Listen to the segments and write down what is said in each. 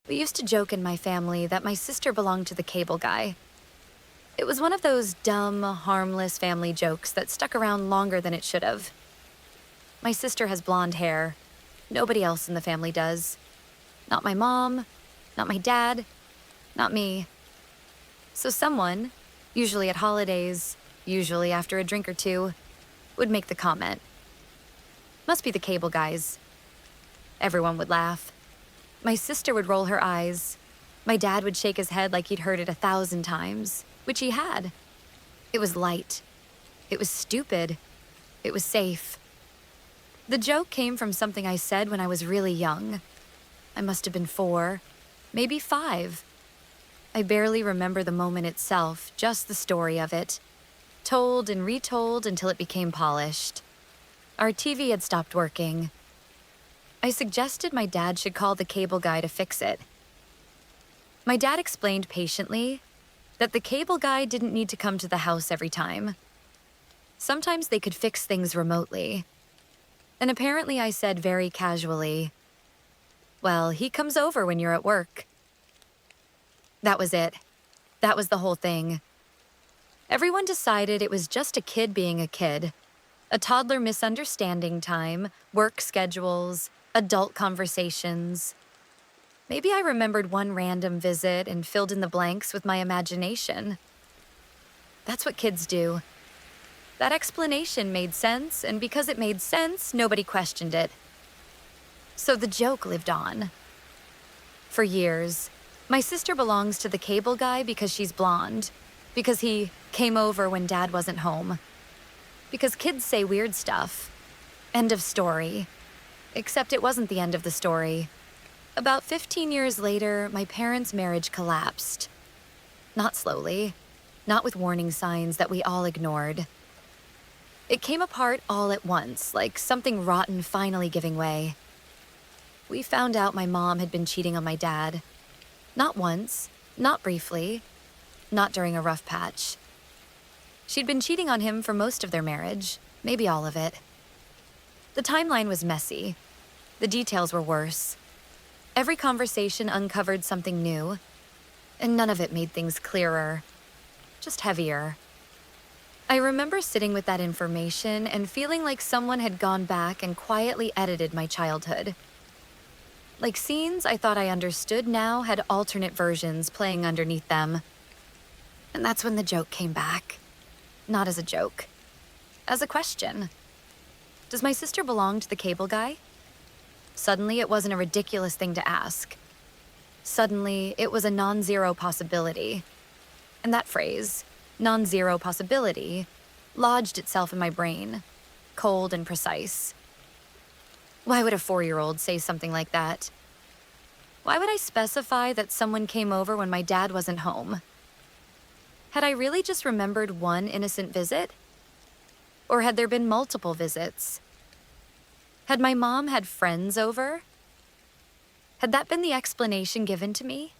We used to joke in my family that my sister belonged to the cable guy. It was one of those dumb, harmless family jokes that stuck around longer than it should have. My sister has blonde hair. Nobody else in the family does. Not my mom, not my dad, not me. So someone, usually at holidays, usually after a drink or two, would make the comment. Must be the cable guys. Everyone would laugh. My sister would roll her eyes. My dad would shake his head like he'd heard it 1,000 times, which he had. It was light. It was stupid. It was safe. The joke came from something I said when I was really young. I must have been 4, maybe 5. I barely remember the moment itself, just the story of it. Told and retold until it became polished. Our TV had stopped working. I suggested my dad should call the cable guy to fix it. My dad explained patiently that the cable guy didn't need to come to the house every time. Sometimes they could fix things remotely. And apparently I said very casually, "Well, he comes over when you're at work." That was it. That was the whole thing. Everyone decided it was just a kid being a kid. A toddler misunderstanding time, work schedules, adult conversations. Maybe I remembered one random visit and filled in the blanks with my imagination. That's what kids do. That explanation made sense, and because it made sense, nobody questioned it. So the joke lived on. For years, my sister belongs to the cable guy because she's blonde, because he came over when dad wasn't home, because kids say weird stuff. End of story. Except it wasn't the end of the story. About 15 years later, my parents' marriage collapsed. Not slowly, not with warning signs that we all ignored. It came apart all at once, like something rotten finally giving way. We found out my mom had been cheating on my dad. Not once, not briefly, not during a rough patch. She'd been cheating on him for most of their marriage, maybe all of it. The timeline was messy. The details were worse. Every conversation uncovered something new, and none of it made things clearer, just heavier. I remember sitting with that information and feeling like someone had gone back and quietly edited my childhood. Like scenes I thought I understood now had alternate versions playing underneath them. And that's when the joke came back. Not as a joke, as a question. Does my sister belong to the cable guy? Suddenly, it wasn't a ridiculous thing to ask. Suddenly, it was a non-zero possibility. And that phrase, non-zero possibility, lodged itself in my brain, cold and precise. Why would a 4-year-old say something like that? Why would I specify that someone came over when my dad wasn't home? Had I really just remembered one innocent visit? Or had there been multiple visits? Had my mom had friends over? Had that been the explanation given to me?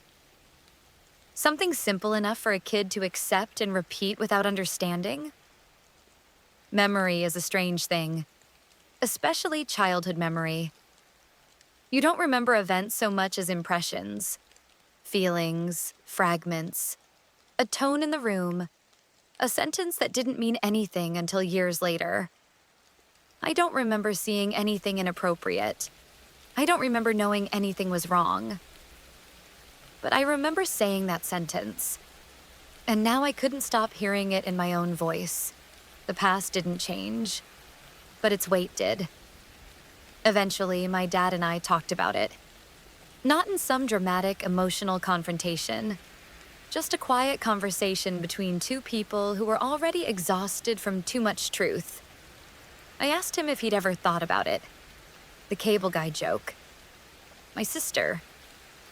Something simple enough for a kid to accept and repeat without understanding? Memory is a strange thing, especially childhood memory. You don't remember events so much as impressions, feelings, fragments, a tone in the room, a sentence that didn't mean anything until years later. I don't remember seeing anything inappropriate. I don't remember knowing anything was wrong. But I remember saying that sentence. And now I couldn't stop hearing it in my own voice. The past didn't change, but its weight did. Eventually, my dad and I talked about it. Not in some dramatic, emotional confrontation. Just a quiet conversation between two people who were already exhausted from too much truth. I asked him if he'd ever thought about it. The cable guy joke. My sister.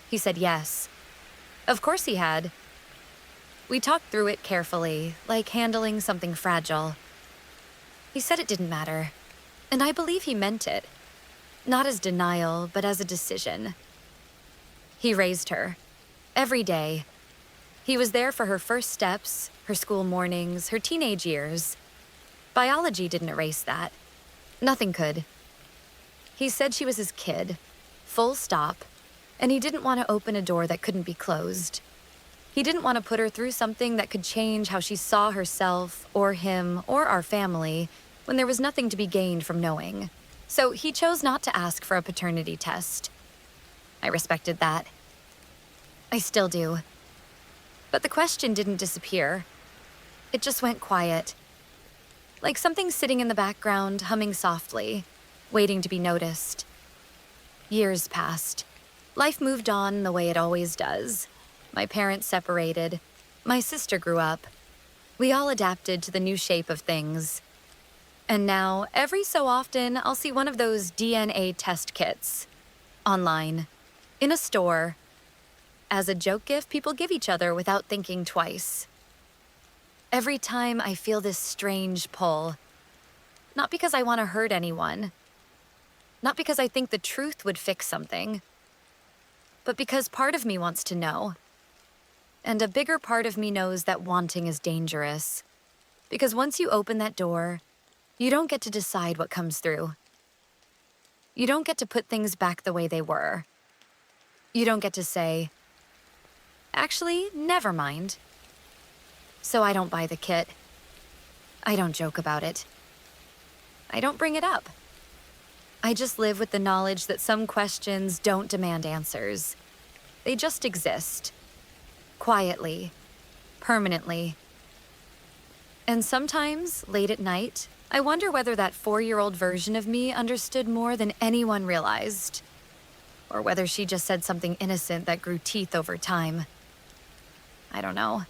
He said yes. Of course he had. We talked through it carefully, like handling something fragile. He said it didn't matter, and I believe he meant it. Not as denial, but as a decision. He raised her. Every day. He was there for her first steps, her school mornings, her teenage years. Biology didn't erase that. Nothing could. He said she was his kid. Full stop. And he didn't want to open a door that couldn't be closed. He didn't want to put her through something that could change how she saw herself, or him, or our family, when there was nothing to be gained from knowing. So he chose not to ask for a paternity test. I respected that. I still do. But the question didn't disappear. It just went quiet. Like something sitting in the background, humming softly, waiting to be noticed. Years passed. Life moved on the way it always does. My parents separated. My sister grew up. We all adapted to the new shape of things. And now, every so often, I'll see one of those DNA test kits. Online. In a store. As a joke gift people give each other without thinking twice. Every time I feel this strange pull. Not because I want to hurt anyone. Not because I think the truth would fix something. But because part of me wants to know. And a bigger part of me knows that wanting is dangerous. Because once you open that door, you don't get to decide what comes through. You don't get to put things back the way they were. You don't get to say, actually, never mind. So I don't buy the kit. I don't joke about it. I don't bring it up. I just live with the knowledge that some questions don't demand answers. They just exist. Quietly. Permanently. And sometimes, late at night, I wonder whether that 4-year-old version of me understood more than anyone realized. Or whether she just said something innocent that grew teeth over time. I don't know.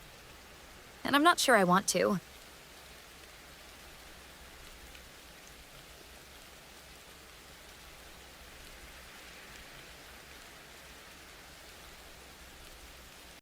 And I'm not sure I want to.